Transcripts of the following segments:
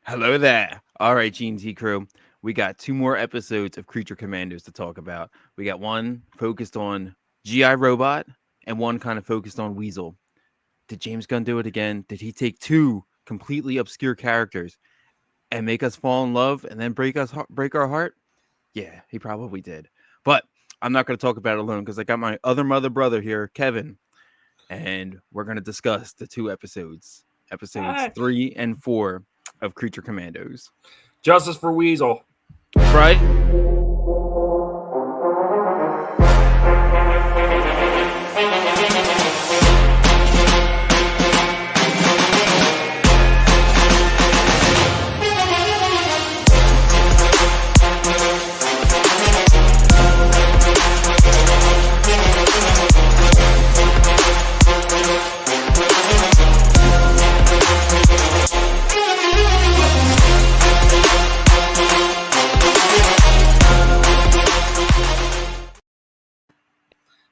Hello there. All right, G&T crew. We got two more episodes of Creature Commandos to talk about. We got one focused on GI Robot and one kind of focused on Weasel. Did James Gunn do it again? Did he take two completely obscure characters and make us fall in love and then break our heart? Yeah, he probably did. But I'm not going to talk about it alone because I got my other mother brother here, Kevin, and we're going to discuss the two episodes Hi. 3 and 4 of Creature Commandos. Justice for Weasel. That's right.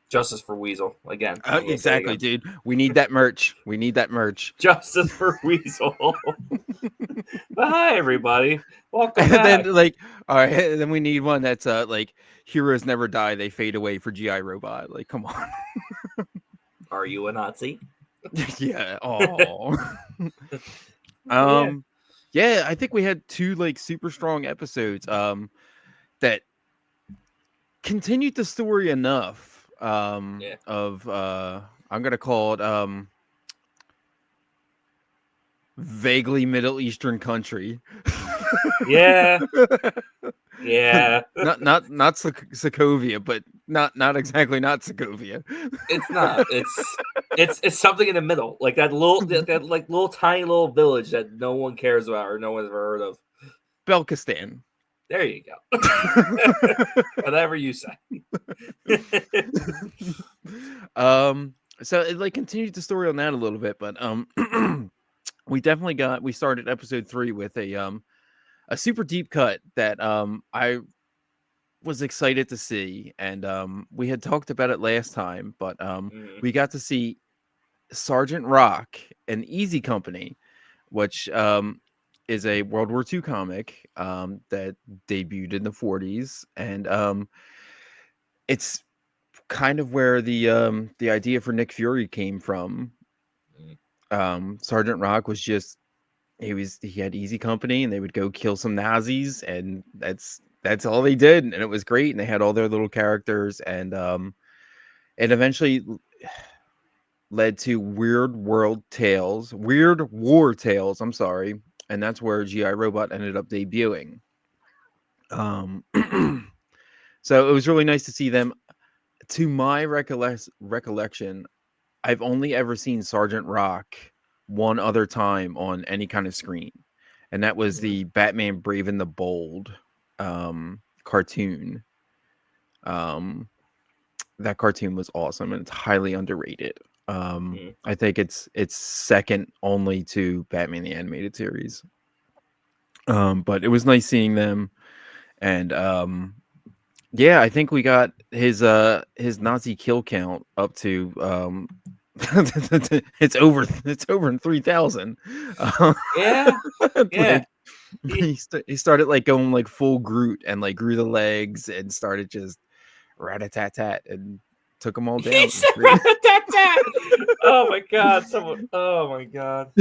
Justice for Weasel. Again. Exactly, dude. We need that merch. Justice for Weasel. But hi, everybody. Welcome And back. then, all right, and then we need one that's like heroes never die; they fade away for GI Robot. Like, come on. Are you a Nazi? Yeah. Oh. Yeah. Yeah. I think we had two super strong episodes. That continued the story enough. Yeah. Of I'm gonna call it vaguely Middle Eastern country. Yeah. Yeah. not Sokovia, but not exactly not Sokovia. It's not. It's something in the middle, like that little tiny little village that no one cares about or no one's ever heard of. Belkistan. There you go. Whatever you say. So it continued the story on that a little bit, but we started episode 3 with a super deep cut that I was excited to see, and we had talked about it last time, but we got to see Sergeant Rock and Easy Company, which is a World War II comic that debuted in the 40s, and it's kind of where the idea for Nick Fury came from. Sergeant Rock was just he had Easy Company, and they would go kill some Nazis, and that's all they did, and it was great, and they had all their little characters, and it eventually led to Weird War Tales, I'm sorry, and that's where GI Robot ended up debuting. So it was really nice to see them. To my recollection, I've only ever seen Sergeant Rock one other time on any kind of screen, and that was the Batman Brave and the Bold cartoon. That cartoon was awesome, and it's highly underrated. I think it's second only to Batman the Animated Series. But it was nice seeing them, and yeah, I think we got his Nazi kill count up to it's over in 3,000. Yeah. Yeah. He started going full Groot and grew the legs and started just rat-a-tat-tat and took them all down. He said rat-a-tat-tat. Oh my god! Oh my god!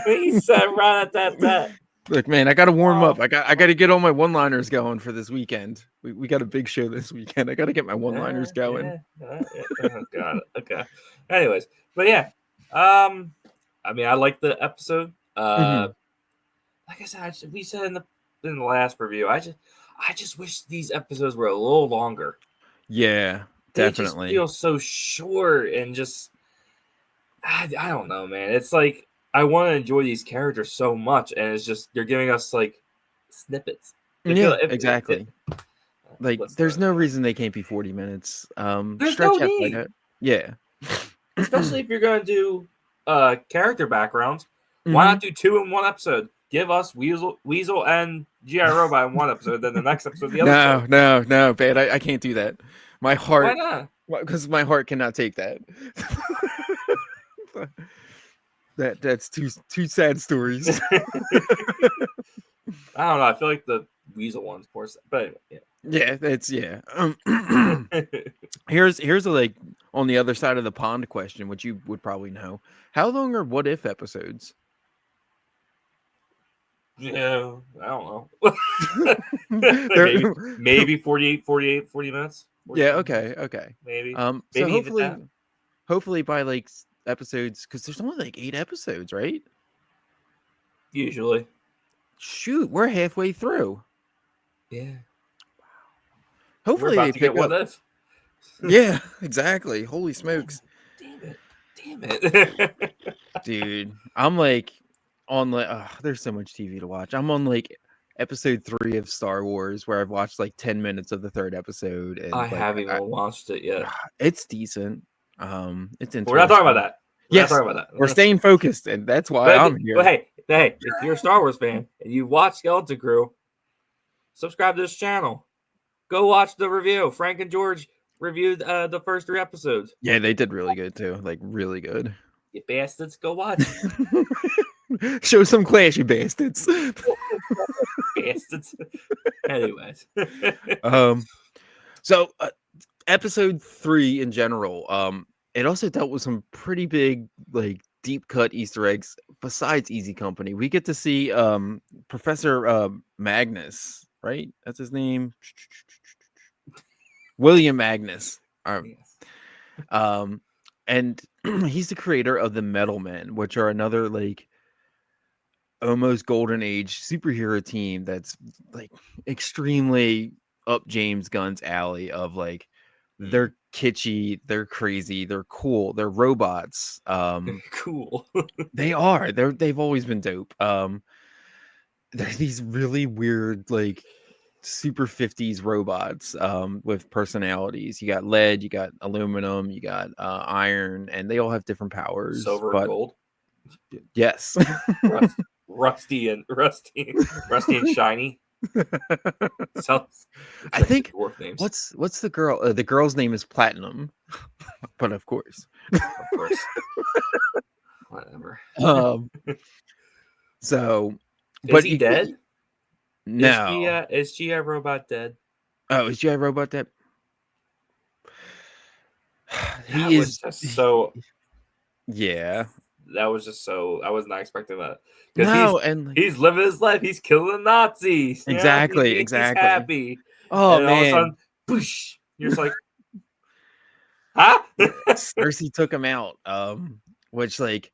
He said rat-a-tat-tat. Look, man, I got to warm up. I got to get all my one-liners going for this weekend. We got a big show this weekend. I got to get my one-liners going. Oh god. Okay. Anyways, but yeah, I mean, I like the episode. Like I said, we said in the last review, I just wish these episodes were a little longer. Yeah, definitely. They just feel so short and just I don't know, man. It's like I want to enjoy these characters so much, and it's just you're giving us snippets. Exactly. There's no reason they can't be 40 minutes. There's Stretch no out need. Yeah. Especially if you're going to do character backgrounds. Why not do 2 in one episode? Give us Weasel and GI Robot in one episode, then the next episode the other. No, Bad. I can't do that. My heart. Why not? Because my heart cannot take that. That's two sad stories. I don't know. I feel like the weasel one's more sad, but anyway, yeah. Yeah, that's yeah. Here's a like on the other side of the pond question, which you would probably know. How long are What If episodes? Yeah, I don't know. They're maybe 48, 40 minutes. 40 yeah, minutes, okay. maybe. So Maybe even that. hopefully by like episodes, because there's only like 8 episodes, right? Usually. Shoot, we're halfway through. Yeah. We're Hopefully about they to get pick up. What If. Yeah, exactly. Holy smokes. Damn it. Dude, I'm like on like there's so much TV to watch. I'm on like episode 3 of Star Wars where I've watched like 10 minutes of the 3rd episode I and like haven't even watched it yet. it's decent. It's interesting. We're not talking about that. Yes, we're staying focused, and that's why I'm here. But hey, if you're a Star Wars fan and you watch Skeleton Crew, subscribe to this channel. Go watch the review. Frank and George reviewed the first 3 episodes. Yeah, they did really good too. Like really good. You bastards, go watch. Show some class, you bastards. Bastards. Anyways. So episode 3 in general, it also dealt with some pretty big, like deep cut Easter eggs besides Easy Company. We get to see Professor Magnus, right? That's his name. William Magnus. And he's the creator of the Metal Men, which are another like almost golden age superhero team that's like extremely up James Gunn's alley of like they're kitschy, they're crazy, they're cool, they're robots. Cool. They've always been dope. They're these really weird like super 50s robots with personalities. You got lead, you got aluminum, you got iron, and they all have different powers. Silver and gold. Yes. Rusty and shiny. I think dwarf names. What's the girl? The girl's name is Platinum, but of course. Whatever. So, is he dead? No. Is GI Robot dead? Oh, is GI Robot dead? He is so. Yeah. That was just so. I was not expecting that. No, he's living his life. He's killing the Nazis. Exactly. He's happy. Oh, and man. all of a sudden, boosh, you're just like, huh? Cersei took him out. Which like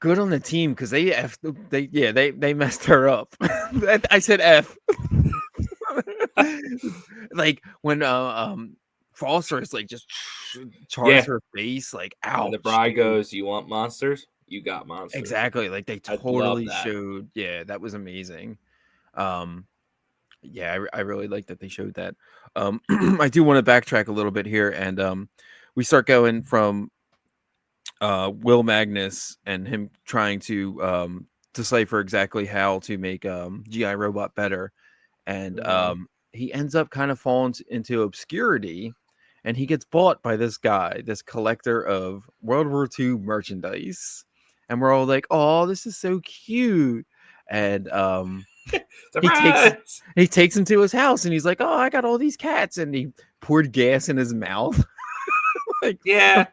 good on the team because they messed her up. I said F. Like when Foster's like just charged her face, like ouch. And the bride goes, "You want monsters? You got monsters." Exactly. Like they totally showed. Yeah, that was amazing. Yeah, I really like that they showed that. I do want to backtrack a little bit here, and we start going from Will Magnus and him trying to decipher exactly how to make GI Robot better, and he ends up kind of falling into obscurity, and he gets bought by this guy, this collector of World War II merchandise, and we're all like, "Oh, this is so cute," and he takes him to his house, and he's like, "Oh, I got all these cats," and he poured gas in his mouth. Like, yeah,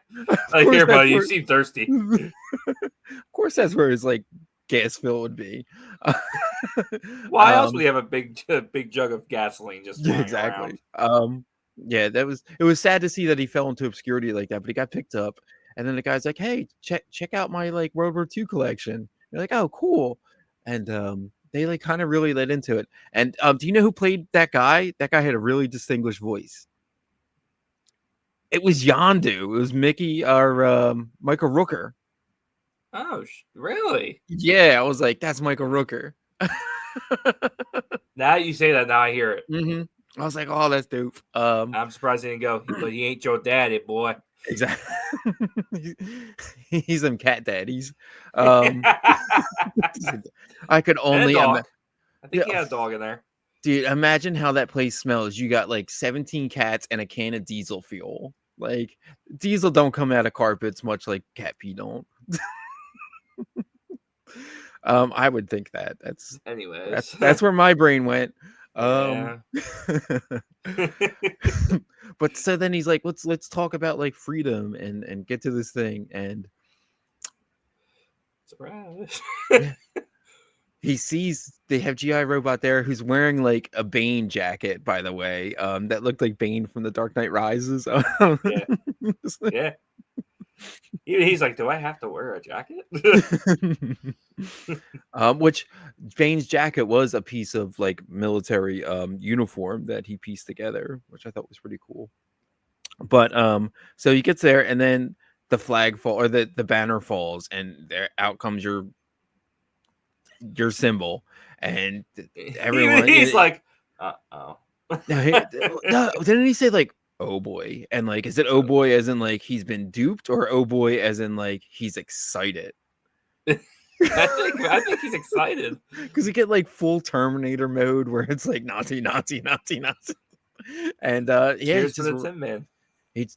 like here, buddy, you seem thirsty. Of course, that's where his like gas fill would be. Why else would he have a big jug of gasoline just exactly around? Yeah, it was sad to see that he fell into obscurity like that, but he got picked up, and then the guy's like, "Hey, check out my like World War II collection." You're like, "Oh, cool," and they like kind of really let into it. And do you know who played that guy? That guy had a really distinguished voice. It was Yondu. It was Mickey or Michael Rooker. Oh, really? Yeah, I was like, that's Michael Rooker. Now you say that, now I hear it. Mm-hmm. I was like, oh, that's dope. I'm surprised he didn't go, but he ain't your daddy, boy. Exactly. He's them cat daddies. I could only. I think he had a dog in there. Dude, imagine how that place smells. You got like 17 cats and a can of diesel fuel. Like diesel don't come out of carpets much like cat pee don't. I would think that. Anyways. That's where my brain went. Yeah. But so then he's like, let's talk about like freedom and get to this thing. And Surprise. yeah, he sees they have GI Robot there who's wearing like a Bane jacket, by the way. That looked like Bane from The Dark Knight Rises. Yeah. Yeah. He's like, do I have to wear a jacket? Which Bane's jacket was a piece of like military uniform that he pieced together, which I thought was pretty cool. But so he gets there, and then the flag fall or the banner falls, and there out comes your symbol, and everyone. He's like, oh. No, didn't he say like, oh boy? And like, is it oh boy as in like he's been duped, or oh boy as in like he's excited? I think he's excited Because you get like full Terminator mode where it's like Nazi, Nazi, Nazi, Nazi, and yeah, cheers to the Tin Man.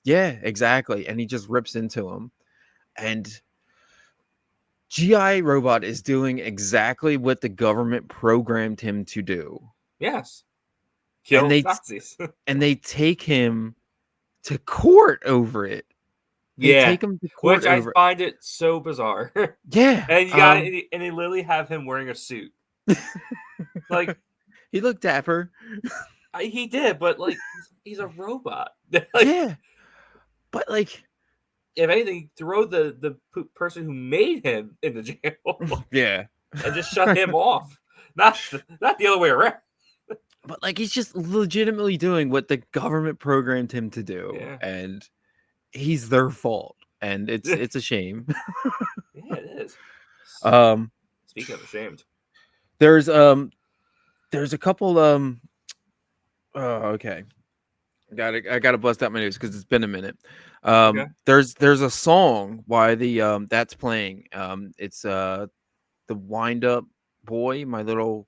Yeah, exactly, and he just rips into him, and GI Robot is doing exactly what the government programmed him to do. Yes, kill and Nazis. And they take him to court over it. They take him to court, which I find it so bizarre. Yeah, and you got and they literally have him wearing a suit. Like he looked dapper. He did, but like he's a robot. Like, yeah, but like, if anything, throw the person who made him in the jail. Yeah, and just shut him off. Not the other way around. But like, he's just legitimately doing what the government programmed him to do, and he's their fault, and it's a shame. Yeah, it is. Speaking of ashamed, there's a couple oh, okay. I gotta bust out my news because it's been a minute. There's a song why the that's playing. It's the Wind Up Boy, My Little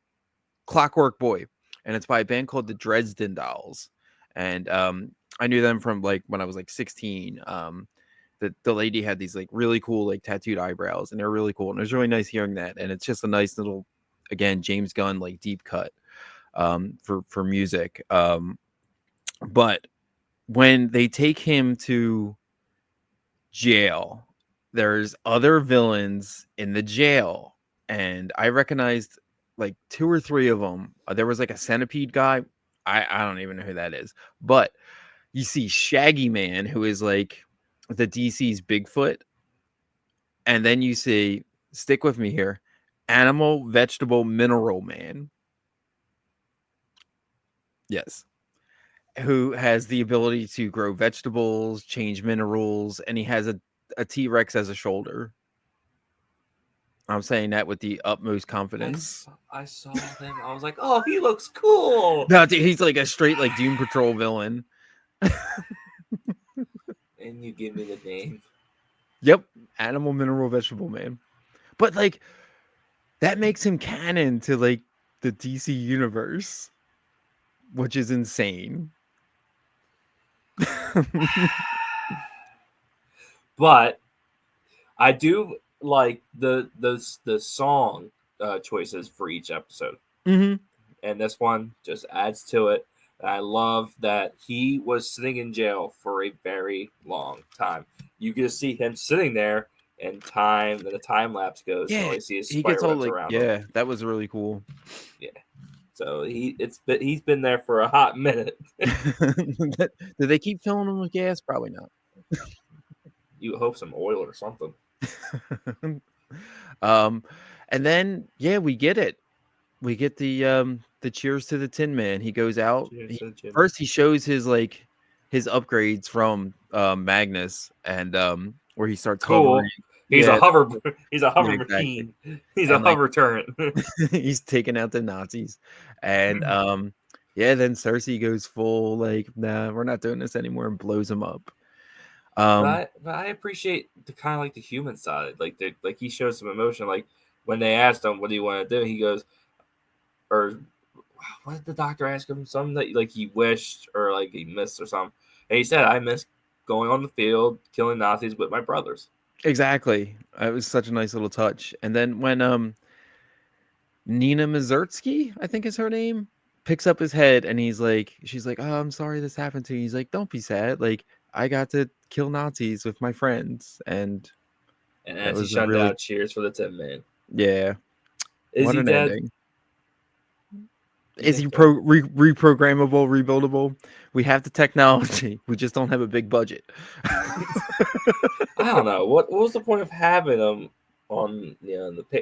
Clockwork Boy, and it's by a band called the Dresden Dolls. And I knew them from like when I was like 16. The lady had these like really cool like tattooed eyebrows, and they're really cool, and it was really nice hearing that. And it's just a nice little, again, James Gunn like deep cut for music. But when they take him to jail, there's other villains in the jail, and I recognized like 2 or 3 of them. There was like a centipede guy. I don't even know who that is, but you see Shaggy Man, who is like the DC's Bigfoot, and then you see, stick with me here, Animal, Vegetable, Mineral Man. Yes. Who has the ability to grow vegetables, change minerals, and he has a T-Rex as a shoulder. I'm saying that with the utmost confidence. I saw him. I was like, oh, he looks cool. No, he's like a straight like Doom Patrol villain. And you give me the name. Yep. Animal, Mineral, Vegetable Man. But like, that makes him canon to like the DC universe, which is insane. But I do like the song choices for each episode. Mm-hmm. And this one just adds to it. I love that he was sitting in jail for a very long time. You get to see him sitting there, and the time lapse goes. Yeah, and all you see is he gets all like, around yeah, him. that was really cool. Yeah, so he's been there for a hot minute. Did they keep filling him with gas? Probably not. You hope some oil or something. And then we get it. We get the cheers to the Tin Man. He goes out. First, he shows his upgrades from Magnus, and where he starts hovering. He's a hover. He's a hover machine. Exactly. He's a hover turret. He's taking out the Nazis, and then Cersei goes full like, nah, we're not doing this anymore, and blows him up. But I appreciate the kind of like the human side, like he shows some emotion. Like when they asked him, "What do you want to do?" He goes, or what did the doctor ask him? Something that like he wished or like he missed or something. And he said, "I miss going on the field, killing Nazis with my brothers." Exactly. It was such a nice little touch. And then when Nina Mazurtsky, I think is her name, picks up his head and she's like, "Oh, I'm sorry this happened to you." He's like, "Don't be sad. Like, I got to kill Nazis with my friends." And And that as he was a shunned really, out, cheers for the Tin Man. yeah, Is what he an dead? ending. You Is think he so? reprogrammable, rebuildable? We have the technology. We just don't have a big budget. I don't know. What was the point of having him on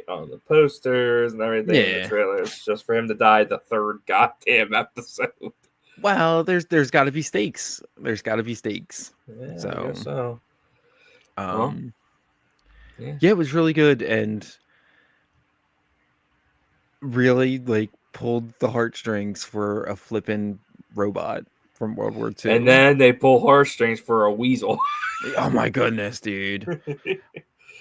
on the posters and everything in the Yeah. trailers just for him to die the third goddamn episode? Well, there's got to be stakes. There's got to be stakes. Yeah, I So, guess so. Well, um, yeah. yeah, it was really good and really like pulled the heartstrings for a flippin' robot from World War And II. then they pull heartstrings for a weasel. Oh my goodness, dude.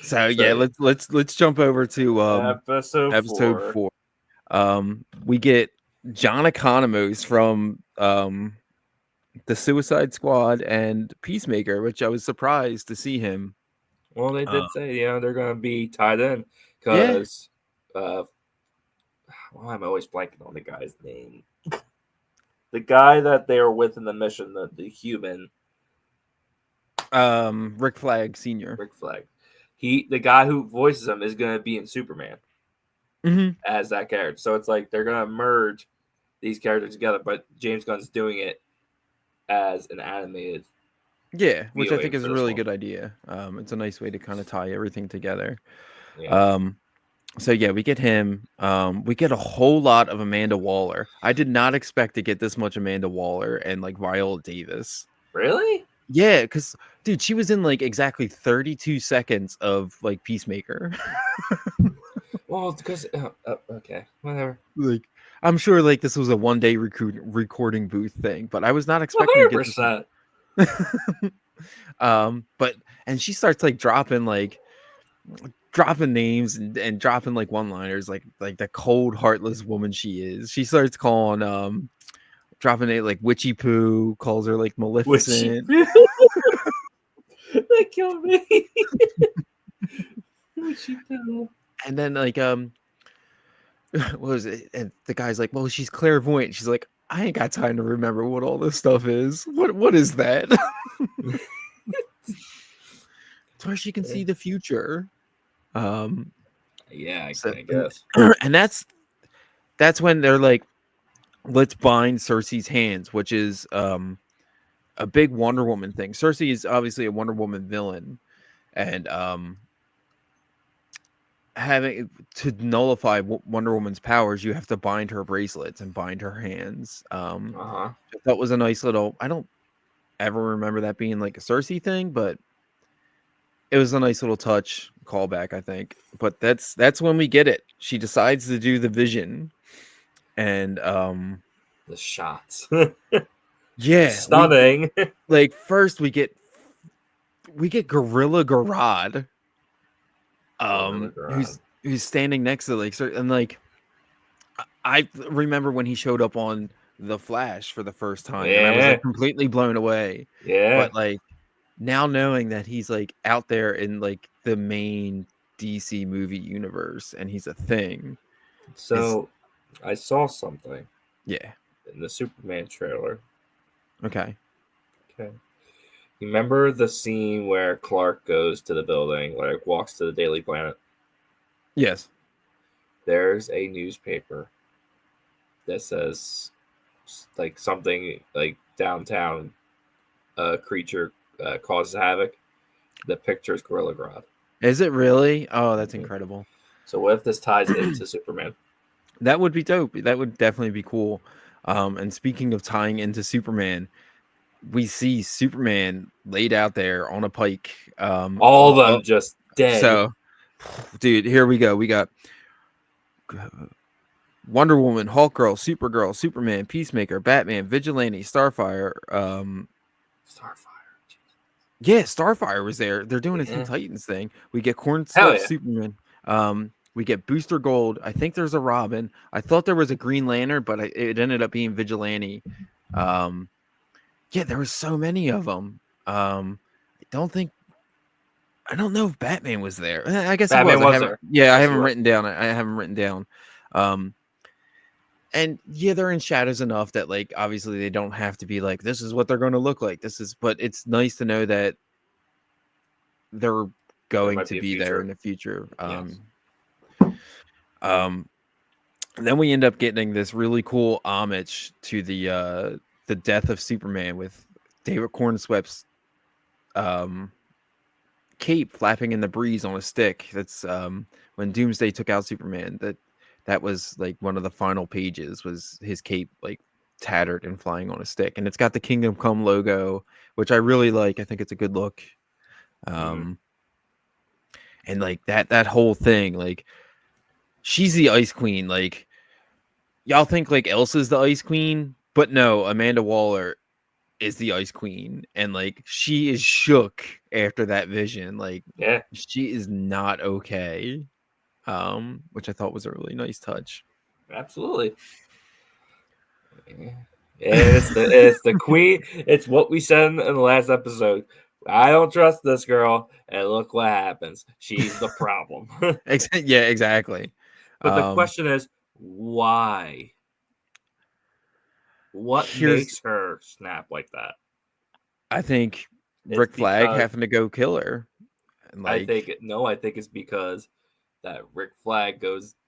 So yeah, So let's jump over to episode episode 4. 4. We get John Economos from the Suicide Squad and Peacemaker, which I was surprised to see him. Well, they Uh, did say they're gonna be tied in yeah. because well, I'm always blanking on the guy's name. The guy that they were with in the mission, the human Rick Flag Sr. Rick Flag. The guy who voices him is gonna be in Superman Mm-hmm. as that character. So it's like they're gonna merge these characters together, but James Gunn's doing it as an animated Yeah, which I viewing think is for a this really one. good idea. It's a nice way to kind of tie everything together. Yeah. So yeah, we get him. We get a whole lot of Amanda Waller. I did not expect to get this much Amanda Waller and like Viola Davis. Really? Yeah, because dude, she was in like exactly 32 seconds of like Peacemaker. Well, because okay, whatever. Like, I'm sure like this was a one-day recording booth thing, but I was not expecting to get this. 100%. But and she starts like dropping names and dropping like one-liners, like the cold, heartless woman she is. She starts calling dropping it like witchy poo, calls her like Witchy Maleficent. poo. That killed me. Witchy poo. And then like what was it? And the guy's like, well, she's clairvoyant. She's like, I ain't got time to remember what all this stuff is. What is that? It's where she can see the future. Yeah, So, I guess. and that's when they're like, let's bind Cersei's hands, which is a big Wonder Woman thing. Cersei is obviously a Wonder Woman villain, and having to nullify Wonder Woman's powers, you have to bind her bracelets and bind her hands. That was a nice little. I don't ever remember that being like a Cersei thing, but it was a nice little touch callback, I think. But that's when we get it. She decides to do the vision, and The shots. yeah, Stunning. like first we get Gorilla Garad, who's standing next to like and like I remember when he showed up on The Flash for the first time, and I was like completely blown away. Yeah. But like now knowing that he's like out there in like the main DC movie universe and he's a thing. So I saw something. Yeah. In the Superman trailer. Okay. You remember the scene where Clark goes to the building, like walks to the Daily Planet? Yes. There's a newspaper that says like something like downtown creature causes havoc. The picture is Gorilla Grodd. Is it really? Oh, that's incredible. So what if this ties into Superman? That would be dope. That would definitely be cool. And speaking of tying into Superman, we see Superman laid out there on a pike. All of them just dead. So, dude, here we go. We got Wonder Woman, Hulk Girl, Supergirl, Superman, Peacemaker, Batman, Vigilante, Starfire. Yeah, Starfire was there. They're doing a Teen Titans thing. We get Corn Slick Superman. We get Booster Gold. I think there's a Robin. I thought there was a Green Lantern, but it ended up being Vigilante. Yeah, there were so many of them. I don't know if Batman was there. I guess Batman he was. was there. Yeah, I haven't written down. I haven't written down. Um, and yeah, they're in shadows enough that like obviously they don't have to be like this is what they're going to look like. This is, but it's nice to know that they're There going might to be a be there future. in the future. Yes. Um, and then we end up getting this really cool homage to the death of Superman with David Cornsweep's um cape flapping in the breeze on a stick. That's when Doomsday took out Superman. That was like one of the final pages was his cape like tattered and flying on a stick, and it's got the Kingdom Come logo, which I really like. I think it's a good look. Mm-hmm. Um, and like that whole thing, like she's the Ice Queen. Like y'all think like Elsa's the Ice Queen, but no, Amanda Waller is the Ice Queen, and like she is shook after that vision. Like Yeah, she is not okay. Which I thought was a really nice touch. absolutely. And it's the queen. It's what we said in the last episode. I don't trust this girl, and look what happens. She's the problem. Yeah, exactly. But the Um, question is, why? What here's makes her snap like that? I think It's Rick Flag because having to go kill her, and I like, think no, I think it's because that Rick Flag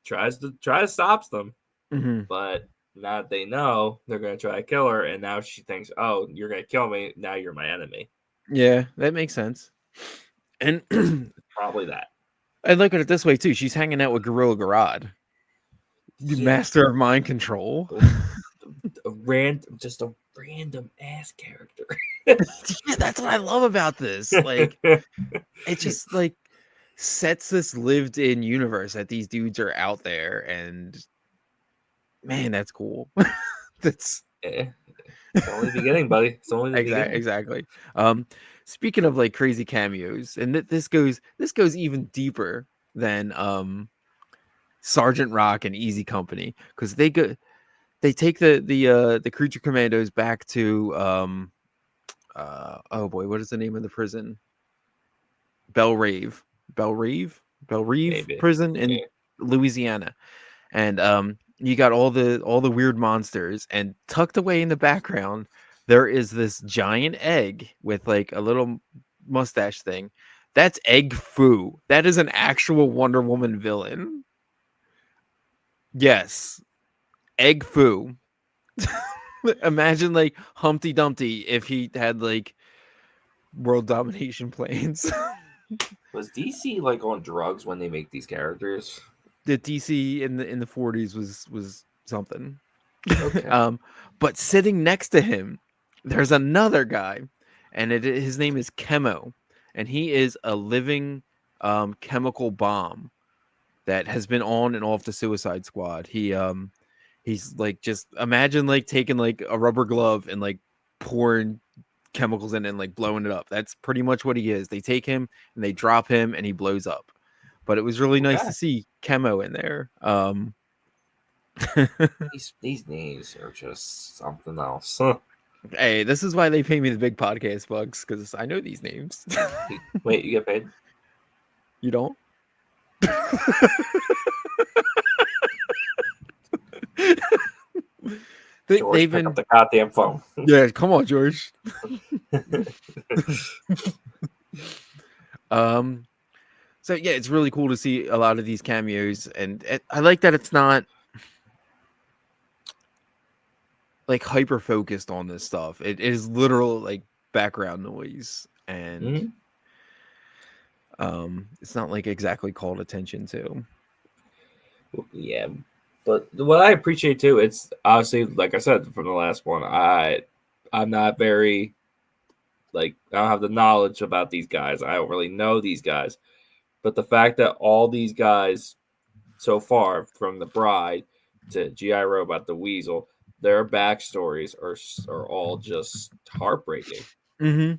tries to stops them, mhm. but now that they know they're gonna try to kill her, and now she thinks, oh, you're gonna kill me. Now you're my enemy. Yeah, that makes sense. And It's probably that. I look at it this way too. She's hanging out with Gorilla Grodd, the Yeah, master of mind control. just a random ass character. Yeah, that's what I love about this. Like, it just like sets this lived in universe that these dudes are out there, and man, that's cool. That's Eh, it's only the beginning, buddy. It's only the beginning. exactly. Um, speaking of like crazy cameos, and this goes even deeper than Sergeant Rock and Easy Company because they take the Creature Commandos back to oh boy, what is the name of the prison? Belrave, Belrave, Belrave Maybe. prison in Yeah. Louisiana, and you got all the weird monsters, and tucked away in the background there is this giant egg with like a little mustache thing. That's Egg Foo. That is an actual Wonder Woman villain. Yes, Egg Foo. Imagine like Humpty Dumpty if he had like world domination plans. Was DC like on drugs when they make these characters? The DC in the 40s was something. Okay. um, but sitting next to him, there's another guy, and his name is Chemo, and he is a living chemical bomb that has been on and off the Suicide Squad. He's like just imagine like taking like a rubber glove and like pouring chemicals in and like blowing it up. That's pretty much what he is. They take him and they drop him and he blows up. But it was really nice Okay. to see Chemo in there. These names are just something else. Hey, this is why they pay me the big podcast bucks because I know these names. Wait, you get paid? You don't? George, They've pick up been, the goddamn phone. yeah. Come on, George. um. So yeah, it's really cool to see a lot of these cameos, and I like that it's not like hyper focused on this stuff. It is literal like background noise, and Mhm. it's not like exactly called attention to. Yeah, but what I appreciate too, it's obviously like I said from the last one, I'm not very like I don't have the knowledge about these guys. I don't really know these guys, but the fact that all these guys so far, from the Bride to GI Robot, the Weasel, their backstories are all just heartbreaking. Mm-hmm.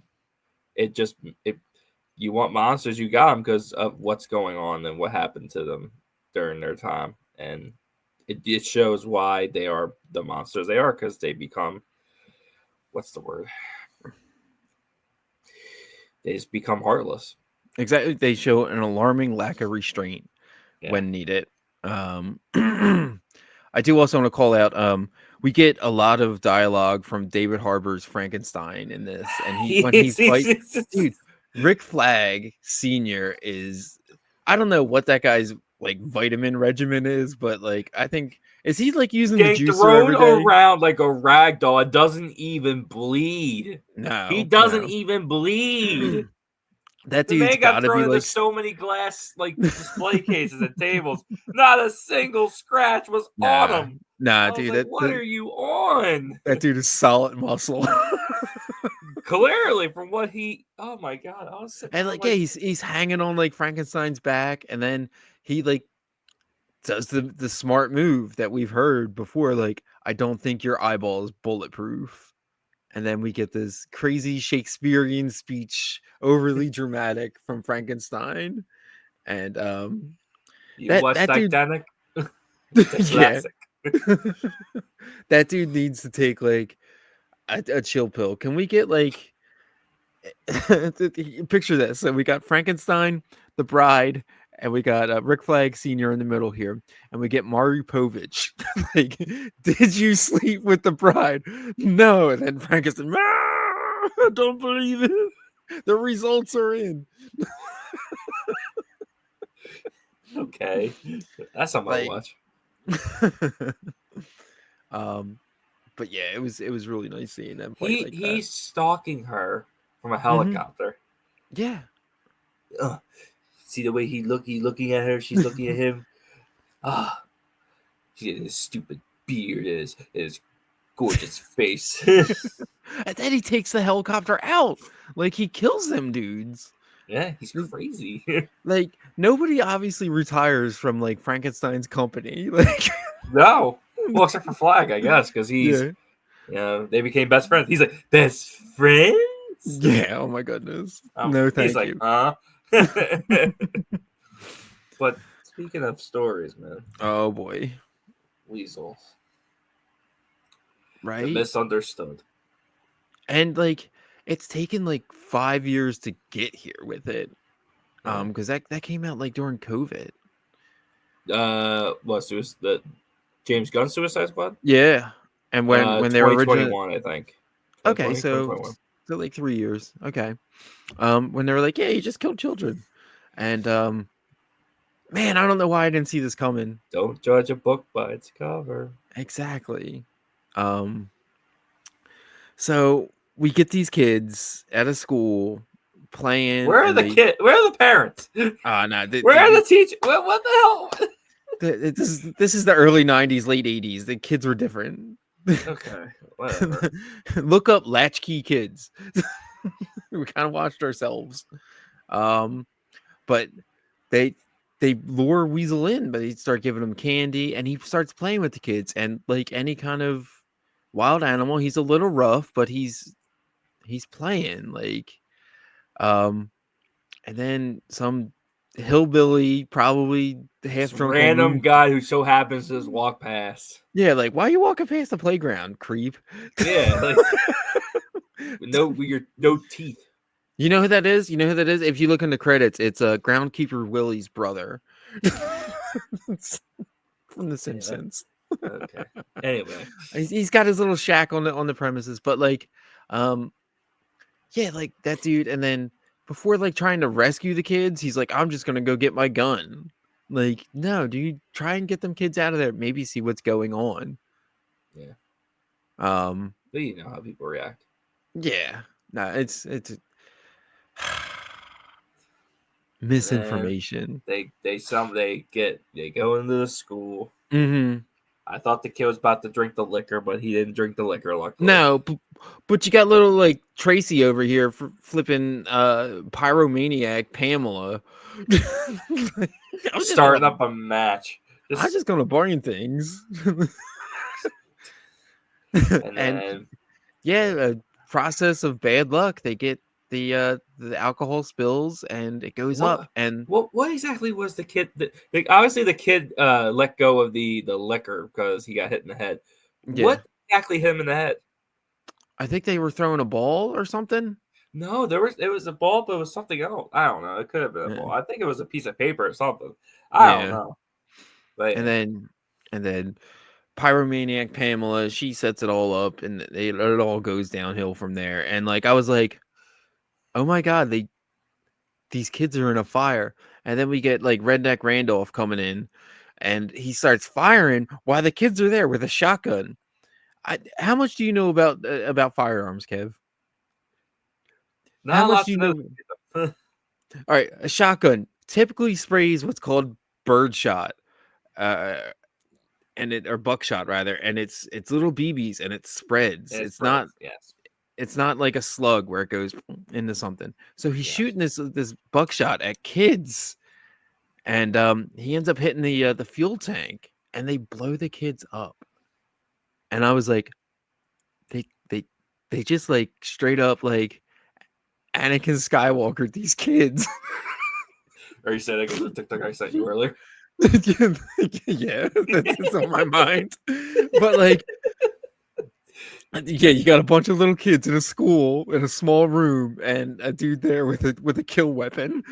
It just it you want monsters, you got them because of what's going on and what happened to them during their time, and it shows why they are the monsters they are because they become what's the word? They just become heartless. Exactly. They show an alarming lack of restraint Yeah, when needed. I do also want to call out. We get a lot of dialogue from David Harbour's Frankenstein in this, and when he fights, dude, Rick Flag Senior is. I don't know what that guy's like vitamin regimen is, but like I think is he like using the Getting juicer thrown every day? around like a rag doll. It doesn't even bleed. He No, doesn't no. even bleed. That The dude's man got got to thrown be into like, so many glass like display cases and tables. Not a single scratch was on nah, him. nah, I was dude. like, "What are you on?" That dude is solid muscle. Clearly, from what he, oh my god, I was sitting And there like, yeah, like, he's hanging on like Frankenstein's back, and then he like does the smart move that we've heard before. Like, I don't think your eyeball is bulletproof. And then we get this crazy Shakespearean speech, overly dramatic from Frankenstein, and "You that watch that dude, Titanic? It's a yeah, classic." that dude needs to take like a chill pill. Can we get like picture this? So we got Frankenstein, the bride, and we got Rick Flag Senior in the middle here, and we get Mari Povich. Like, did you sleep with the bride? No. And then Frankenstein, I don't believe it. The results are in. Okay, that's something I'll Like, watch. um, but yeah, it was really nice seeing them fight like that. He's stalking her from a Hmm. helicopter. Yeah. See the way he's looking at her. She's looking at him. Ah, his stupid beard, his gorgeous face. And then he takes the helicopter out. Like, he kills them dudes. Yeah, he's crazy. Like, nobody obviously retires from like Frankenstein's company. Like, No, well, except for Flag, I guess, because he's, yeah, they became best friends. He's like, best friends. yeah. Oh my goodness. No, He's thank like, you. huh? But speaking of stories, man, Oh boy. Weasel, the Right. misunderstood. And like, it's taken like 5 years to get here with it. Yeah. Because that came out like during COVID. What the James Gunn Suicide Squad? Yeah. And when they were originally 2021, I think. okay, 2020, 2021. so like 3 years. Okay. When they were like, yeah, you just killed children, and man, I don't know why I didn't see this coming. Don't judge a book by its cover. Exactly. Um, so we get these kids at a school playing, Where are and the kids? Where are the parents? nah, Where are the teachers? What the hell? this is the early '90s, late '80s. The kids were different. Okay, whatever. Look up Latchkey Kids. We kind of watched ourselves. Um, but they they lure Weasel in, but they start giving him candy, and he starts playing with the kids. And like any kind of wild animal, he's a little rough, but he's playing like um and then some hillbilly, probably half Just drunk on random moon. guy who so happens to just walk past. Yeah, like, why are you walking past the playground, creep? Yeah, like no teeth. You know who that is? You know who that is? If you look in the credits, it's Groundkeeper Willie's brother. It's from The Yeah. Simpsons. Okay. Anyway, He's got his little shack on the premises, but like, um, yeah, like that dude. And then before like trying to rescue the kids, he's like, I'm just gonna go get my gun. Like, no, dude, try and get them kids out of there. Maybe see what's going on. yeah, Um, but you know how people react. yeah, no, it's And then misinformation. they go into the school. Mm-hmm. I thought the kid was about to drink the liquor, but he didn't drink the liquor. Luckily, No, but you got little like Tracy over here for flipping pyromaniac Pamela. I'm just starting gonna up a match. I'm just gonna burn things. And And then yeah, a process of bad luck. They get the alcohol spills and it goes up. what And what exactly was the kid? Obviously, the kid let go of the liquor because he got hit in the head. yeah, What exactly hit him in the head? I think they were throwing a ball or something. No, it was a ball, but it was something else. I don't know. It could have been a Yeah. ball. I think it was a piece of paper or something. I don't Yeah. know. But and yeah, then Pyromaniac Pamela, she sets it all up, and it all goes downhill from there. And like I was like, oh my god, these kids are in a fire. And then we get like Redneck Randolph coming in, and he starts firing while the kids are there with a shotgun. How much do you know about firearms, Kev? How not a much lot do you to know. know? All right, a shotgun typically sprays what's called birdshot, uh, and it or buckshot rather, and it's little BBs and it spreads. And it It's not spreads. Yes, like a slug where it goes into something. So he's yes. shooting this buckshot at kids, and he ends up hitting the fuel tank, and they blow the kids up. And I was like, they they they just like straight up like Anakin Skywalker these kids. Or you said it because the TikTok I sent you earlier. Yeah, it's on my mind. But like, yeah, you got a bunch of little kids in a school in a small room, and a dude there with a kill weapon.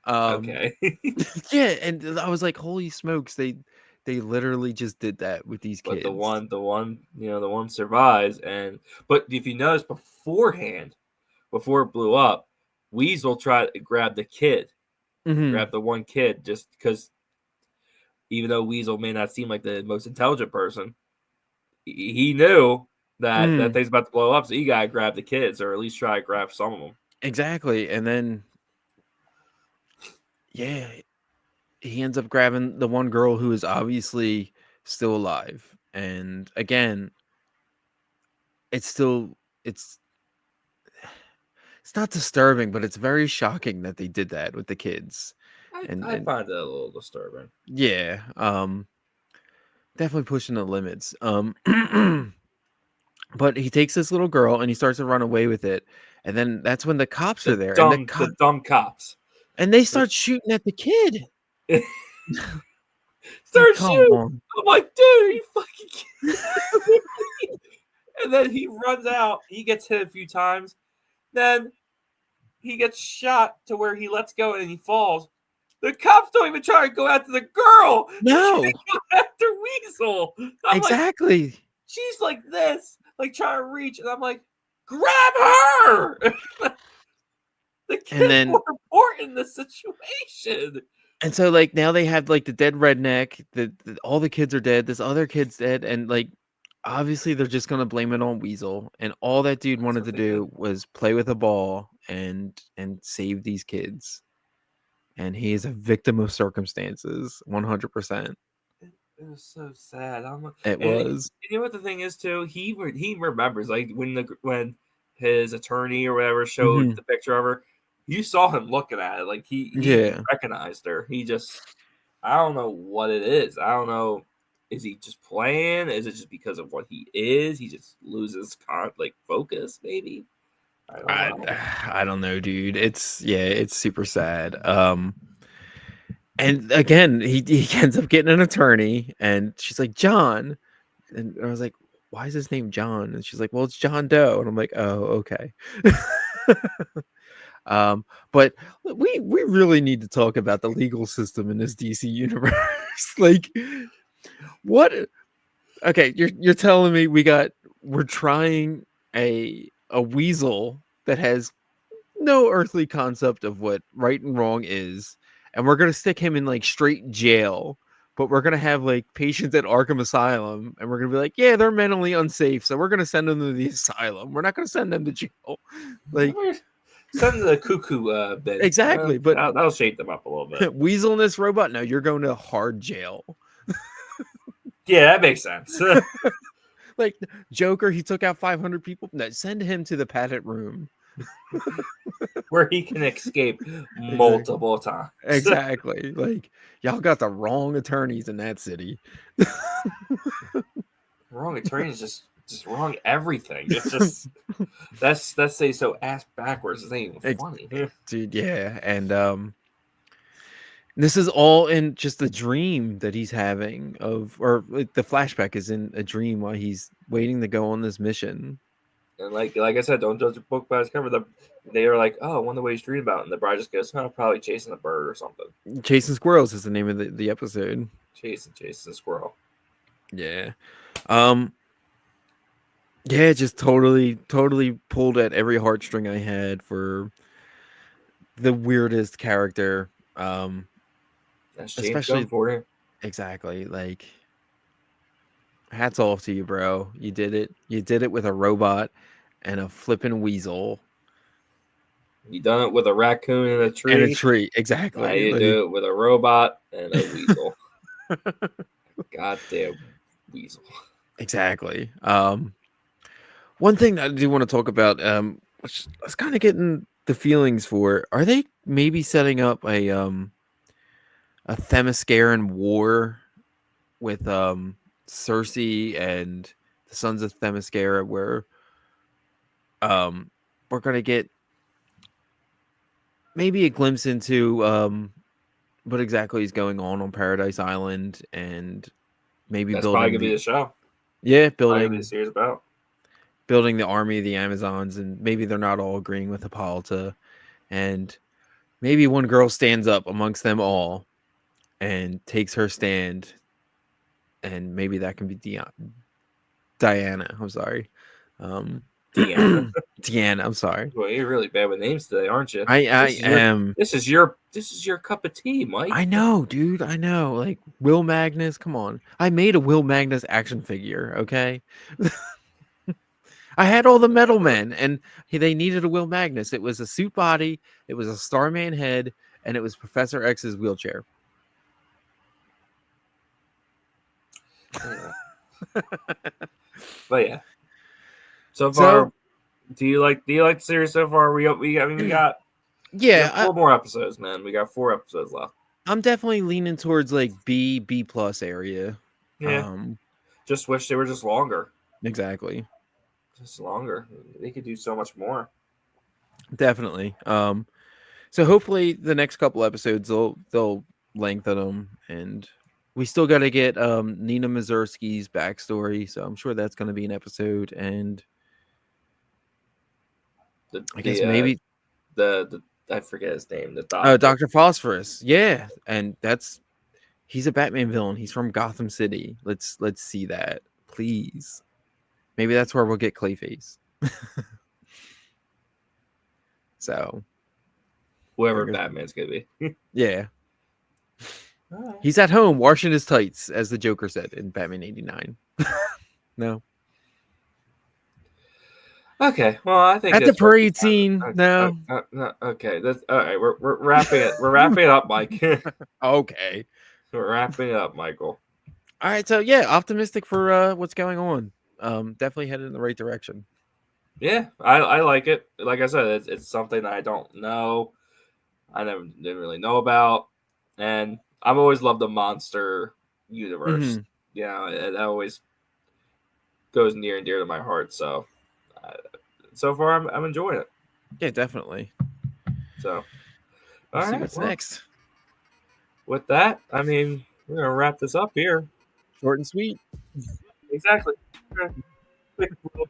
um, Okay. yeah, and I was like, holy smokes, they literally just did that with these But kids. the one survives. And but if you notice beforehand, before it blew up, Weasel tried to grab the kid, Hmm. grab the one kid, just because even though Weasel may not seem like the most intelligent person, he knew that Mm, thing's about to blow up, so he gotta grab the kids, or at least try to grab some of them. exactly, and then yeah, he ends up grabbing the one girl who is obviously still alive, and again, it's still it's not disturbing, but it's very shocking that they did that with the kids. I And find it a little disturbing. yeah, definitely pushing the limits. But he takes this little girl and he starts to run away with it. And then that's when the cops are there, and The dumb cops they start shooting at the kid. Like, start come shooting. on. I'm like, dude, are you fucking kidding me? And then he runs out. He gets hit a few times. Then he gets shot to where he lets go and he falls. The cops don't even try to go after the girl. They try No, to go after Weasel. I'm like, exactly. she's like this, like trying to reach, and I'm like, grab her. The And kid's then more important in this situation. and so like now they have like the dead redneck, all the kids are dead, this other kid's dead, and like obviously they're just gonna blame it on Weasel. And all that dude That's wanted what to they did. do was play with a ball and save these kids. And he is a victim of circumstances, 100%. It was so sad. It And was. you know what the thing is too? He remembers like when his attorney or whatever showed Mhm. the picture of her. You saw him looking at it like he Yeah. recognized her. He just I don't know what it is. I don't know. Is he just playing? Is it just because of what he is? He just loses focus. Maybe I don't I know. I don't know, dude. It's super sad. And again, he ends up getting an attorney, and she's like, "John." And I was like, "Why is his name John?" And she's like, "Well, it's John Doe." And I'm like, "Oh, okay." um, but we really need to talk about the legal system in this DC universe. Like, what? Okay, you're telling me we're trying a weasel that has no earthly concept of what right and wrong is, and we're gonna stick him in like straight jail. But we're gonna have like patients at Arkham Asylum, and we're gonna be like, yeah, they're mentally unsafe, so we're gonna send them to the asylum. We're not gonna send them to jail. Like, Send the cuckoo bin. exactly. But That'll shake them up a little bit. weasel in this robot, no, you're going to hard jail. Yeah, that makes sense. Like Joker, he took out 500 people. No, send him to the padded room. Where he can escape Exactly. multiple times. Exactly. Like, y'all got the wrong attorneys in that city. Wrong attorney is just wrong everything. It's just that's say so ass backwards. It's not even funny. Dude, yeah. And this is all in just a dream that he's having of, or like the flashback is in a dream while he's waiting to go on this mission. And like I said, don't judge a book by its cover. They are like, oh, I wonder what he's dreaming about. And the bride just goes, oh, probably chasing a bird or something. Chasing Squirrels is the name of the episode. Chasing a squirrel. Yeah. Yeah, just totally pulled at every heartstring I had for the weirdest character. That's James Gunn Especially for you. exactly, like, hats off to you, bro. You did it. You did it with a robot and a flippin' weasel. You done it with a raccoon in a And a tree. tree, Now exactly. you Like, do it with a robot and a weasel. Goddamn weasel. exactly. One thing that I do want to talk about, which I was kind of getting the feelings for, are they maybe setting up a Themysciran war with Cersei and the Sons of Themyscira, where we're gonna get maybe a glimpse into what exactly is going on Paradise Island, and maybe That's probably building gonna be the show. Probably gonna be the building series about. the army of the Amazons, and maybe they're not all agreeing with Hippolyta, and maybe one girl stands up amongst them all and takes her stand, and maybe that can be Diana. I'm sorry. Deanna. Deanna, I'm sorry. Well, you're really bad with names today, aren't you? I am. This is your cup of tea, Mike. I know, dude. I know. Like, Will Magnus, come on. I made a Will Magnus action figure, okay? I had all the metal men, and they needed a Will Magnus. It was a suit body, it was a Starman head, and it was Professor X's wheelchair. Yeah. But yeah. So far, do you like the series so far? We got yeah, 4 more episodes, man. We got 4 episodes left. I'm definitely leaning towards like B plus area. Yeah. Just wish they were just longer. Exactly. Just longer. They could do so much more. Definitely. So hopefully the next couple episodes they'll lengthen them, and we still got to get Nina Mazursky's backstory. So I'm sure that's going to be an episode, and I guess maybe the I forget his name. The doctor. Dr. Phosphorus. Yeah, and he's a Batman villain. He's from Gotham City. Let's see that, please. Maybe that's where we'll get Clayface. So whoever Batman's gonna be. Yeah. Right. He's at home washing his tights, as the Joker said in Batman 89. No. Okay, well, I think At the parade scene. No. Okay, that's all right. We're wrapping it. We're wrapping it up, Mike. Okay. We're wrapping it up, Michael. All right, so yeah, optimistic for what's going on. Definitely headed in the right direction. Yeah, I like it. Like I said, it's something that I don't know. I didn't really know about, and I've always loved the monster universe. Mm-hmm. Yeah, it always goes near and dear to my heart. So, so far I'm enjoying it. Yeah, definitely. So, Let's see what's next. With that, I mean, we're gonna wrap this up here. Short and sweet. Exactly. Quick little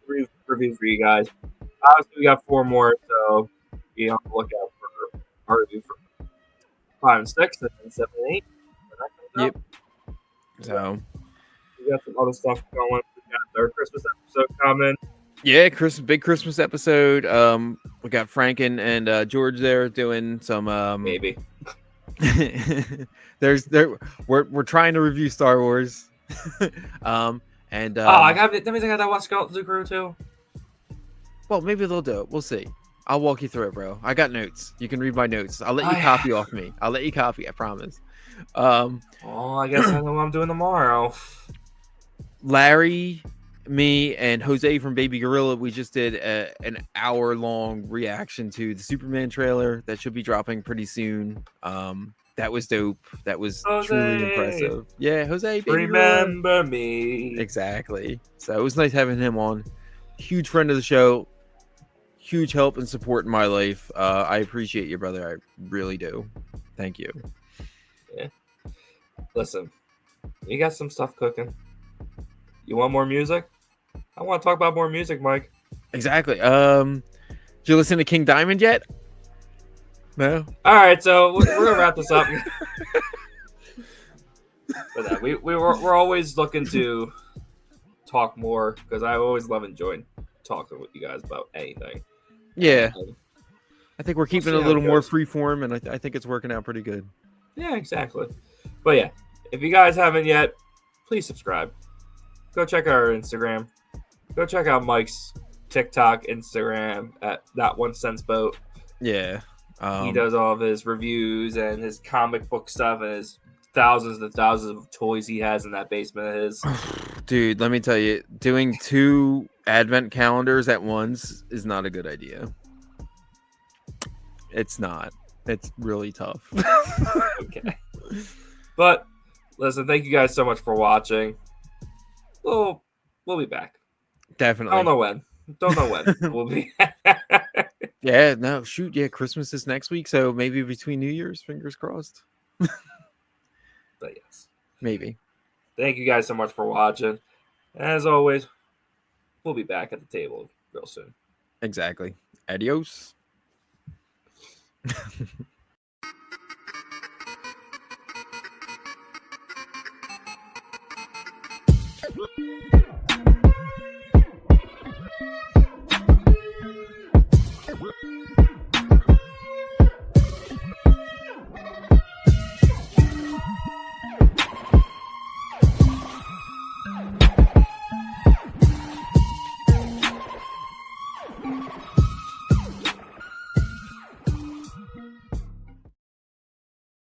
review for you guys. Obviously, we got 4 more, so be on the lookout for our review for 5 and 6, and then 7 and 8. Yep. So we got some other stuff going. We got our Christmas episode coming. Yeah, big Christmas episode. We got Frank and George there doing some maybe. We're trying to review Star Wars. And that means I got to watch the Crew too. Well, maybe they'll do it. We'll see. I'll walk you through it, bro. I got notes. You can read my notes. I'll let you copy off me. I'll let you copy. I promise. I guess I know what I'm doing tomorrow. Larry, me, and Jose from Baby Gorilla, we just did an hour-long reaction to the Superman trailer that should be dropping pretty soon. That was dope. That was truly impressive. Yeah, Jose, Baby remember Gorilla. me. Exactly. So it was nice having him on. Huge friend of the show. Huge help and support in my life. I appreciate you, brother. I really do. Thank you. Yeah. Listen, you got some stuff cooking. You want more music? I want to talk about more music, Mike. Exactly. Did you listen to King Diamond yet? No. All right, so we're gonna wrap this up. But we're always looking to talk more because I always love enjoying talking with you guys about anything. Yeah. And I think we're keeping see a how it little more goes. free form, and I think it's working out pretty good. Yeah, exactly. But yeah, if you guys haven't yet, please subscribe. Go check out our Instagram. Go check out Mike's TikTok, Instagram at That One Cents Boat. Yeah. He does all of his reviews and his comic book stuff and his thousands and thousands of toys he has in that basement of his. Dude, let me tell you, doing 2 advent calendars at once is not a good idea. It's not. It's really tough. Okay. But listen, thank you guys so much for watching. We'll be back. Definitely. I don't know when. Don't know when. We'll be Yeah, no, shoot, yeah, Christmas is next week, so maybe between New Year's, fingers crossed. But yes. Maybe. Thank you guys so much for watching. As always, we'll be back at the table real soon. Exactly. Adios.